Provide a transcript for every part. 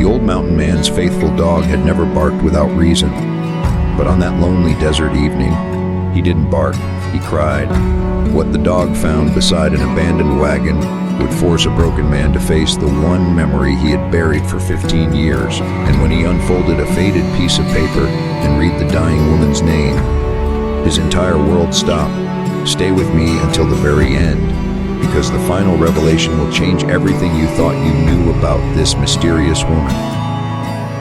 The old mountain man's faithful dog had never barked without reason. But on that lonely desert evening, he didn't bark, he cried. What the dog found beside an abandoned wagon would force a broken man to face the one memory he had buried for 15 years. And when he unfolded a faded piece of paper and read the dying woman's name, his entire world stopped. Stay with me until the very end, because the final revelation will change everything you thought you knew about this mysterious woman.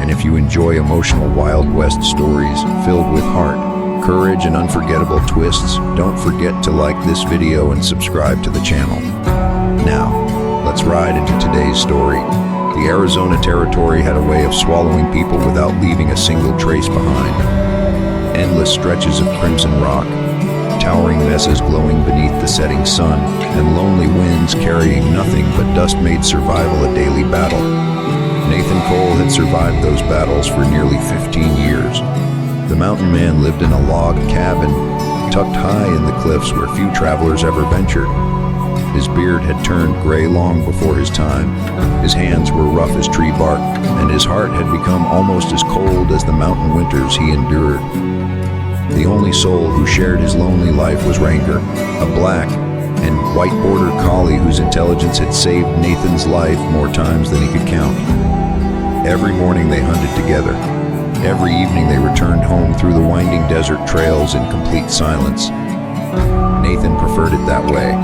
And if you enjoy emotional Wild West stories filled with heart, courage, and unforgettable twists, don't forget to like this video and subscribe to the channel. Now, let's ride into today's story. The Arizona Territory had a way of swallowing people without leaving a single trace behind. Endless stretches of crimson rock, towering mesas glowing beneath the setting sun, and lonely winds carrying nothing but dust made survival a daily battle. Nathan Cole had survived those battles for nearly 15 years. The mountain man lived in a log cabin, tucked high in the cliffs where few travelers ever ventured. His beard had turned gray long before his time, his hands were rough as tree bark, and his heart had become almost as cold as the mountain winters he endured. The only soul who shared his lonely life was Ranger, a black and white border collie whose intelligence had saved Nathan's life more times than he could count. Every morning they hunted together. Every evening they returned home through the winding desert trails in complete silence. Nathan preferred it that way.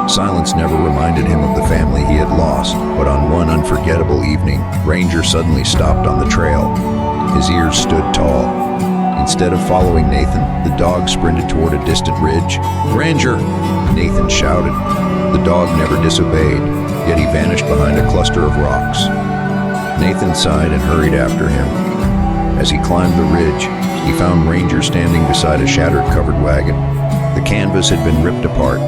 Silence never reminded him of the family he had lost, but on one unforgettable evening, Ranger suddenly stopped on the trail. His ears stood tall. Instead of following Nathan, the dog sprinted toward a distant ridge. "Ranger!" Nathan shouted. The dog never disobeyed, yet he vanished behind a cluster of rocks. Nathan sighed and hurried after him. As he climbed the ridge, he found Ranger standing beside a shattered covered wagon. The canvas had been ripped apart,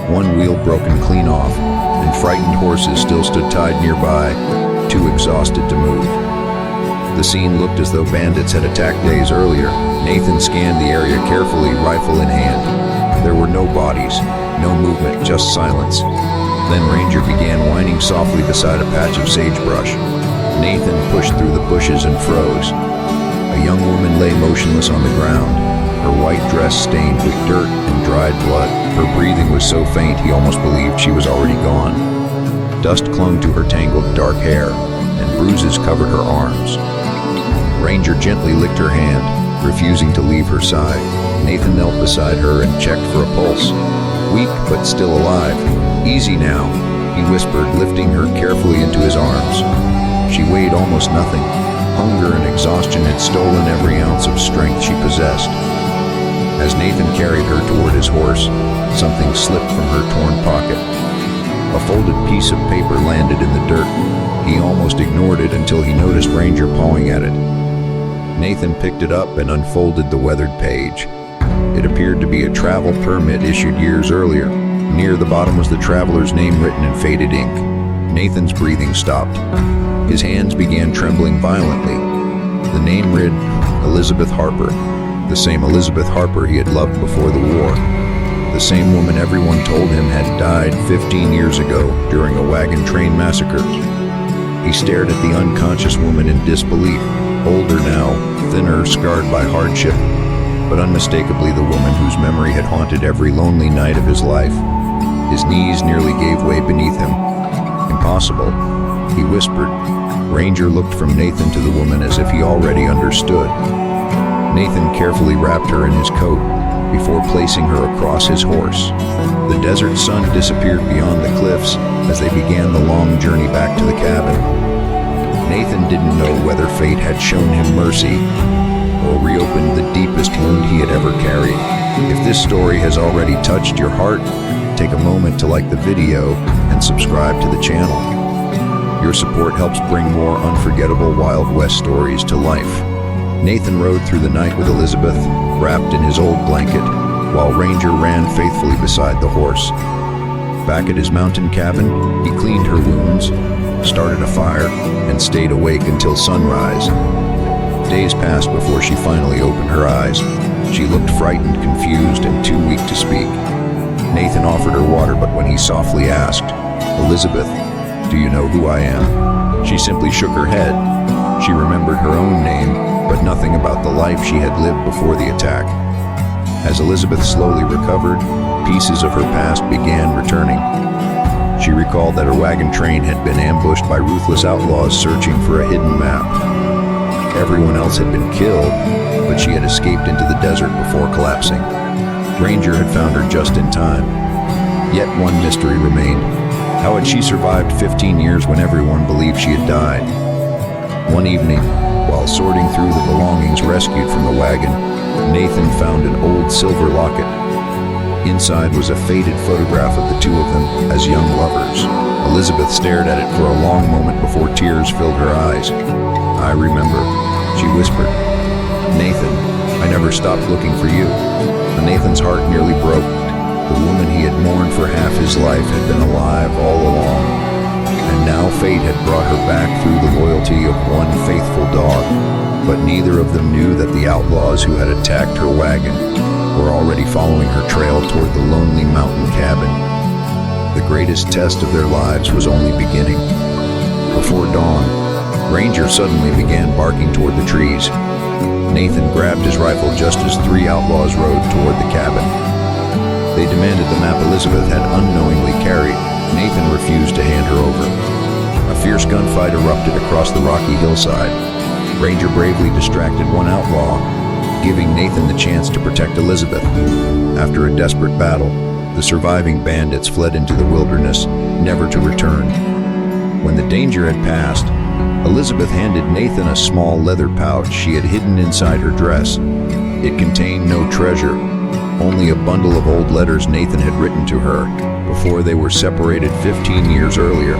one wheel broken clean off, and frightened horses still stood tied nearby, too exhausted to move. The scene looked as though bandits had attacked days earlier. Nathan scanned the area carefully, rifle in hand. There were no bodies, no movement, just silence. Then Ranger began whining softly beside a patch of sagebrush. Nathan pushed through the bushes and froze. A young woman lay motionless on the ground, her white dress stained with dirt and dried blood. Her breathing was so faint he almost believed she was already gone. Dust clung to her tangled dark hair, and bruises covered her arms. Ranger gently licked her hand, refusing to leave her side. Nathan knelt beside her and checked for a pulse. Weak but still alive. "Easy now," he whispered, lifting her carefully into his arms. She weighed almost nothing. Hunger and exhaustion had stolen every ounce of strength she possessed. As Nathan carried her toward his horse, something slipped from her torn pocket. A folded piece of paper landed in the dirt. He almost ignored it until he noticed Ranger pawing at it. Nathan picked it up and unfolded the weathered page. It appeared to be a travel permit issued years earlier. Near the bottom was the traveler's name written in faded ink. Nathan's breathing stopped. His hands began trembling violently. The name read Elizabeth Harper, the same Elizabeth Harper he had loved before the war. The same woman everyone told him had died 15 years ago during a wagon train massacre. He stared at the unconscious woman in disbelief. Older now, thinner, scarred by hardship, but unmistakably the woman whose memory had haunted every lonely night of his life. His knees nearly gave way beneath him. "Impossible," he whispered. Ranger looked from Nathan to the woman as if he already understood. Nathan carefully wrapped her in his coat before placing her across his horse. The desert sun disappeared beyond the cliffs as they began the long journey back to the cabin. Nathan didn't know whether fate had shown him mercy or reopened the deepest wound he had ever carried. If this story has already touched your heart, take a moment to like the video and subscribe to the channel. Your support helps bring more unforgettable Wild West stories to life. Nathan rode through the night with Elizabeth, wrapped in his old blanket, while Ranger ran faithfully beside the horse. Back at his mountain cabin, he cleaned her wounds, started a fire, and stayed awake until sunrise. Days passed before she finally opened her eyes. She looked frightened, confused, and too weak to speak. Nathan offered her water, but when he softly asked, "Elizabeth, do you know who I am?" she simply shook her head. She remembered her own name, but nothing about the life she had lived before the attack. As Elizabeth slowly recovered, pieces of her past began returning. She recalled that her wagon train had been ambushed by ruthless outlaws searching for a hidden map. Everyone else had been killed, but she had escaped into the desert before collapsing. Ranger had found her just in time. Yet one mystery remained. How had she survived 15 years when everyone believed she had died? One evening, while sorting through the belongings rescued from the wagon, Nathan found an old silver locket. Inside was a faded photograph of the two of them as young lovers. Elizabeth stared at it for a long moment before tears filled her eyes. "I remember," she whispered. "Nathan, I never stopped looking for you." But Nathan's heart nearly broke. The woman he had mourned for half his life had been alive all along. And now fate had brought her back through the loyalty of one faithful dog. But neither of them knew that the outlaws who had attacked her wagon were already following her trail toward the lonely mountain cabin. The greatest test of their lives was only beginning. Before dawn, Ranger suddenly began barking toward the trees. Nathan grabbed his rifle just as three outlaws rode toward the cabin. They demanded the map Elizabeth had unknowingly carried. Nathan refused to hand her over. A fierce gunfight erupted across the rocky hillside. Ranger bravely distracted one outlaw, giving Nathan the chance to protect Elizabeth. After a desperate battle, the surviving bandits fled into the wilderness, never to return. When the danger had passed, Elizabeth handed Nathan a small leather pouch she had hidden inside her dress. It contained no treasure, only a bundle of old letters Nathan had written to her before they were separated 15 years earlier.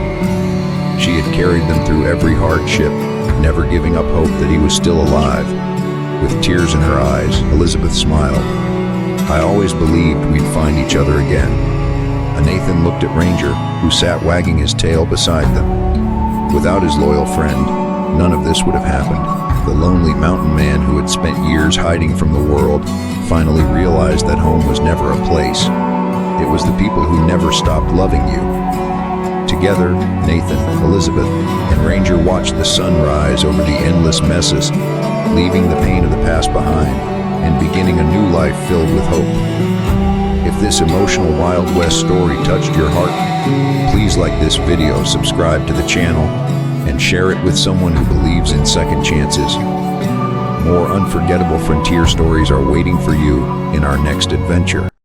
She had carried them through every hardship, never giving up hope that he was still alive. With tears in her eyes, Elizabeth smiled. "I always believed we'd find each other again." And Nathan looked at Ranger, who sat wagging his tail beside them. Without his loyal friend, none of this would have happened. The lonely mountain man who had spent years hiding from the world finally realized that home was never a place. It was the people who never stopped loving you. Together, Nathan, Elizabeth, and Ranger watched the sun rise over the endless messes, leaving the pain of the past behind and beginning a new life filled with hope. If this emotional Wild West story touched your heart, please like this video, subscribe to the channel, and share it with someone who believes in second chances. More unforgettable frontier stories are waiting for you in our next adventure.